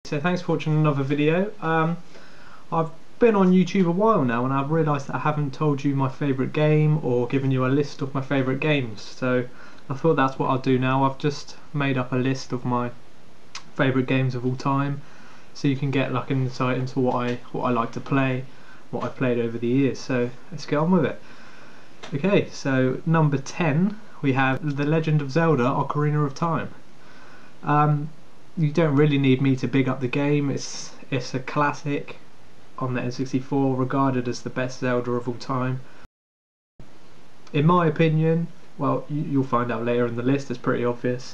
So thanks for watching another video. I've been on YouTube a while now and I've realised that I haven't told you my favourite game or given you a list of my favourite games, so I thought that's what I'll do now. I've just made up a list of my favourite games of all time, so you can get like an insight into what I like to play, what I've played over the years. So let's get on with it. Okay, so number 10 we have The Legend of Zelda: Ocarina of Time. You don't really need me to big up the game. It's a classic on the N64, regarded as the best Zelda of all time. In my opinion, well, you'll find out later in the list, it's pretty obvious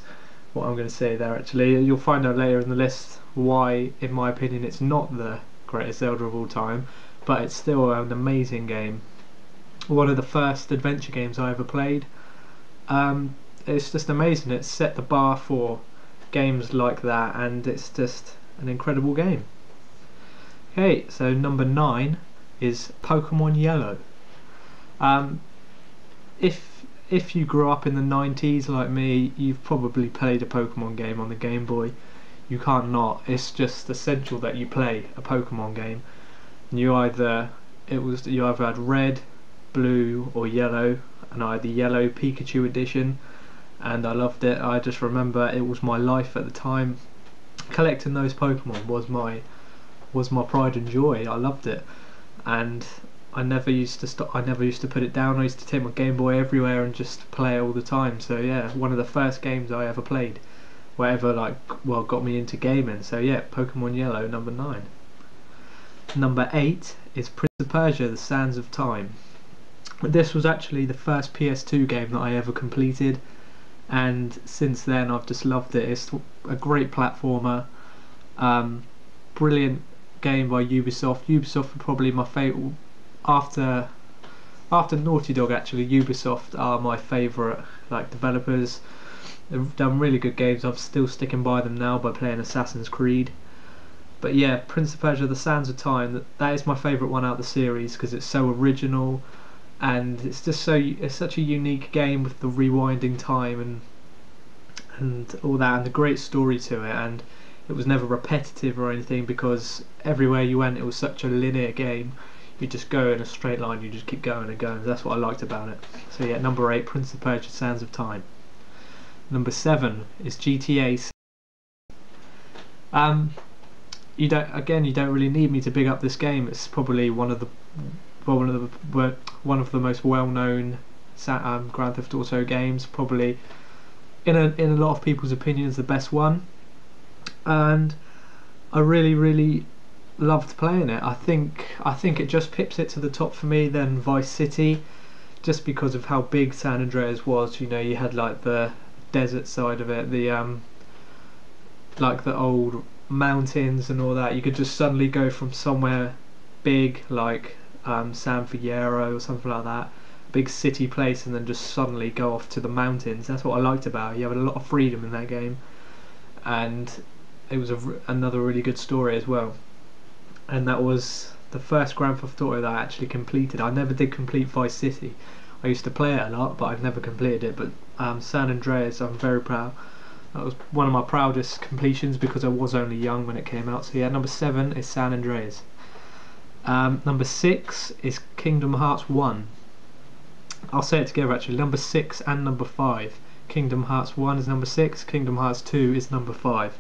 what I'm going to say there actually. You'll find out later in the list why, in my opinion, it's not the greatest Zelda of all time, but it's still an amazing game. One of the first adventure games I ever played. It's just amazing. It's set the bar for games like that, and it's just an incredible game. Okay, so number 9 is Pokemon Yellow. If you grew up in the 90s like me, you've probably played a Pokemon game on the Game Boy. You can't not. It's just essential that you play a Pokemon game. And you either had red, blue or yellow, and I had the yellow Pikachu edition, and I loved it. I just remember it was my life at the time. Collecting those Pokemon was my pride and joy. I loved it, and I never used to stop. I never used to put it down. I used to take my Game Boy everywhere and just play it all the time. So yeah, one of the first games I ever played, whatever got me into gaming. So yeah, Pokemon Yellow, number 9. Number 8 is Prince of Persia: The Sands of Time. This was actually the first PS2 game that I ever completed, and since then I've just loved it. It's a great platformer, brilliant game by Ubisoft. Ubisoft are probably my favourite. After Naughty Dog, actually, Ubisoft are my favourite developers. They've done really good games. I'm still sticking by them now by playing Assassin's Creed. But yeah, Prince of Persia: The Sands of Time, that is my favourite one out of the series because it's so original, and it's such a unique game with the rewinding time and all that, and the great story to it, and it was never repetitive or anything because everywhere you went it was such a linear game. You just go in a straight line, you just keep going and going. That's what I liked about it. So yeah, number 8, Prince of Persia: Sands of Time. Number 7 is GTA. You don't really need me to big up this game. It's probably one of the most well-known Grand Theft Auto games. Probably in a lot of people's opinions the best one, and I really loved playing it. I think it just pips it to the top for me than Vice City, just because of how big San Andreas was. You know, you had like the desert side of it, the old mountains and all that. You could just suddenly go from somewhere big like San Fierro or something like that, big city place, and then just suddenly go off to the mountains. That's what I liked about it. You had a lot of freedom in that game, and it was another really good story as well. And that was the first Grand Theft Auto that I actually completed. I never did complete Vice City. I used to play it a lot, but I've never completed it. But San Andreas, I'm very proud. That was one of my proudest completions because I was only young when it came out. So yeah, number 7 is San Andreas. Number 6 is Kingdom Hearts 1. I'll say it together actually. Number 6 and number 5. Kingdom Hearts 1 is number 6. Kingdom Hearts 2 is number 5.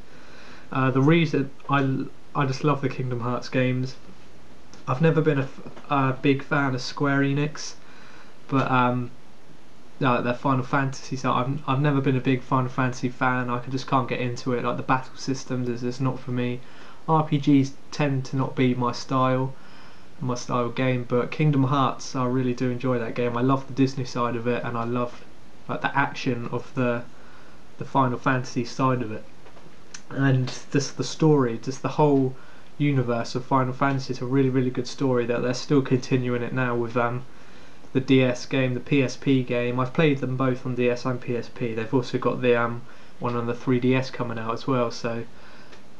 The reason I just love the Kingdom Hearts games. I've never been a big fan of Square Enix, but their Final Fantasy stuff. I've never been a big Final Fantasy fan. I just can't get into it. Like the battle systems is just not for me. RPGs tend to not be my style game, but Kingdom Hearts, I really do enjoy that game. I love the Disney side of it, and I love the action of the Final Fantasy side of it, and just the story, just the whole universe of Final Fantasy. It's a really good story that they're still continuing it now with the DS game, the PSP game. I've played them both on DS and PSP. They've also got the one on the 3DS coming out as well, so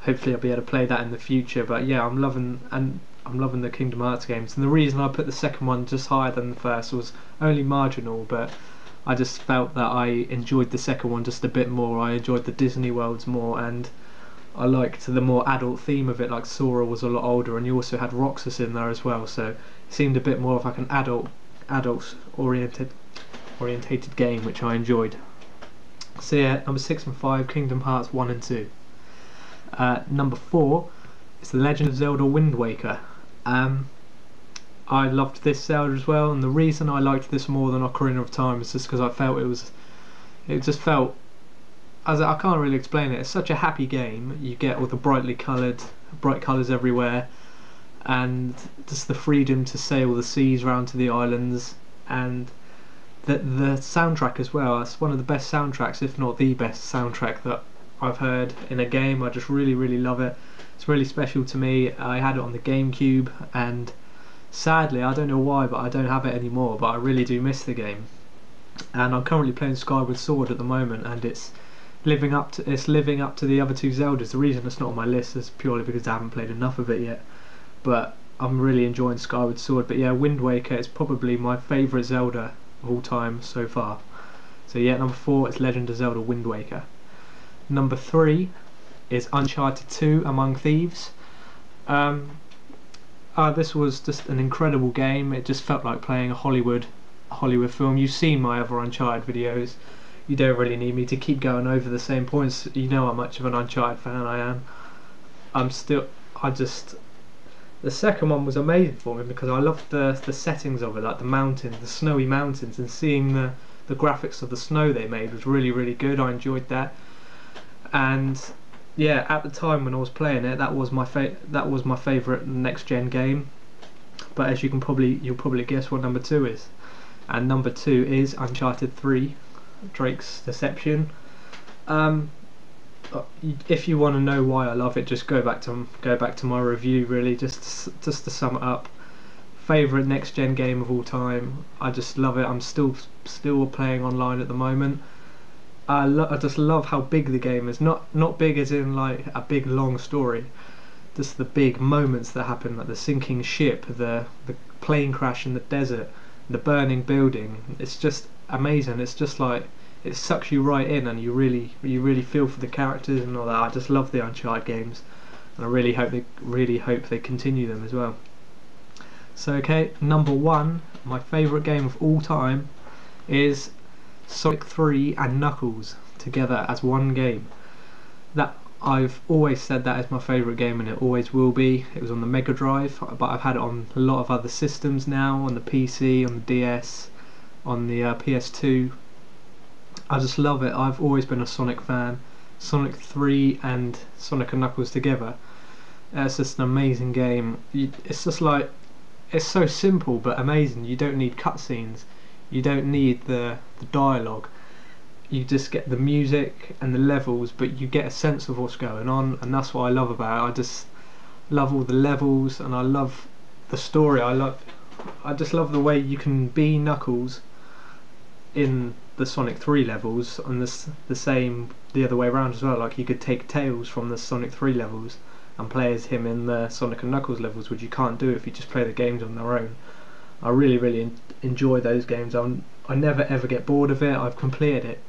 hopefully I'll be able to play that in the future. But yeah, I'm loving the Kingdom Hearts games, and the reason I put the second one just higher than the first was only marginal, but I just felt that I enjoyed the second one just a bit more. I enjoyed the Disney worlds more, and I liked the more adult theme of it, like Sora was a lot older, and you also had Roxas in there as well, so it seemed a bit more of like an adult orientated game, which I enjoyed. So yeah, number 6 and 5, Kingdom Hearts 1 and 2. Number 4 is The Legend of Zelda Wind Waker. I loved this Zelda as well, and the reason I liked this more than Ocarina of Time is just because I felt it just felt, as I can't really explain it, it's such a happy game. You get all the bright colours everywhere, and just the freedom to sail the seas round to the islands, and the soundtrack as well. It's one of the best soundtracks, if not the best soundtrack that I've heard in a game. I just really love it. It's really special to me. I had it on the GameCube, and sadly, I don't know why, but I don't have it anymore, but I really do miss the game. And I'm currently playing Skyward Sword at the moment, and it's living up to the other two Zeldas. The reason it's not on my list is purely because I haven't played enough of it yet, but I'm really enjoying Skyward Sword. But yeah, Wind Waker is probably my favourite Zelda of all time so far. So yeah, number 4 is Legend of Zelda Wind Waker. Number 3 is Uncharted 2 Among Thieves. This was just an incredible game. It just felt like playing a Hollywood film. You've seen my other Uncharted videos. You don't really need me to keep going over the same points. You know how much of an Uncharted fan I am. The second one was amazing for me because I loved the settings of it, like the mountains, the snowy mountains, and seeing the graphics of the snow they made was really good. I enjoyed that, and yeah, at the time when I was playing it, that was my favourite next gen game. But as you'll probably guess what number 2 is, and number 2 is Uncharted 3, Drake's Deception. If you want to know why I love it, just go back to my review. Really, just to sum it up, favourite next gen game of all time. I just love it. I'm still playing online at the moment. I just love how big the game is. Not big as in like a big long story, just the big moments that happen, like the sinking ship, the plane crash in the desert, the burning building. It's just amazing. It's just like, it sucks you right in, and you really feel for the characters and all that. I just love the Uncharted games, and I really hope they continue them as well. So okay, number 1, my favourite game of all time is Sonic 3 and Knuckles together as one game. That I've always said that is my favourite game, and it always will be. It was on the Mega Drive, but I've had it on a lot of other systems now, on the PC, on the DS, on the PS2. I just love it. I've always been a Sonic fan. Sonic 3 and Sonic and Knuckles together, it's just an amazing game. It's just like, it's so simple but amazing. You don't need cutscenes, you don't need the dialogue, you just get the music and the levels, but you get a sense of what's going on, and that's what I love about it. I just love all the levels, and I love the story. I just love the way you can be Knuckles in the Sonic 3 levels, and the same the other way around as well. Like, you could take Tails from the Sonic 3 levels and play as him in the Sonic and Knuckles levels, which you can't do if you just play the games on their own. I really enjoy those games. I never ever get bored of it. I've completed it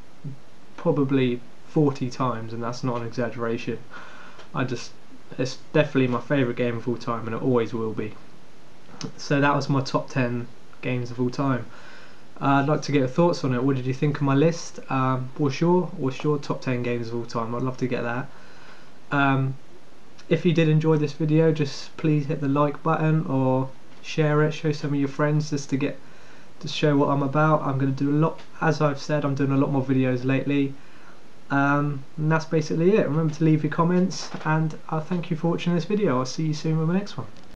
probably 40 times, and that's not an exaggeration. It's definitely my favourite game of all time, and it always will be. So that was my top 10 games of all time. I'd like to get your thoughts on it. What did you think of my list? What's your top 10 games of all time? I'd love to get that. If you did enjoy this video, just please hit the like button or share it, show some of your friends, just to show what I'm about. I'm going to do a lot, as I've said, I'm doing a lot more videos lately, and that's basically it. Remember to leave your comments, and thank you for watching this video. I'll see you soon with my next one.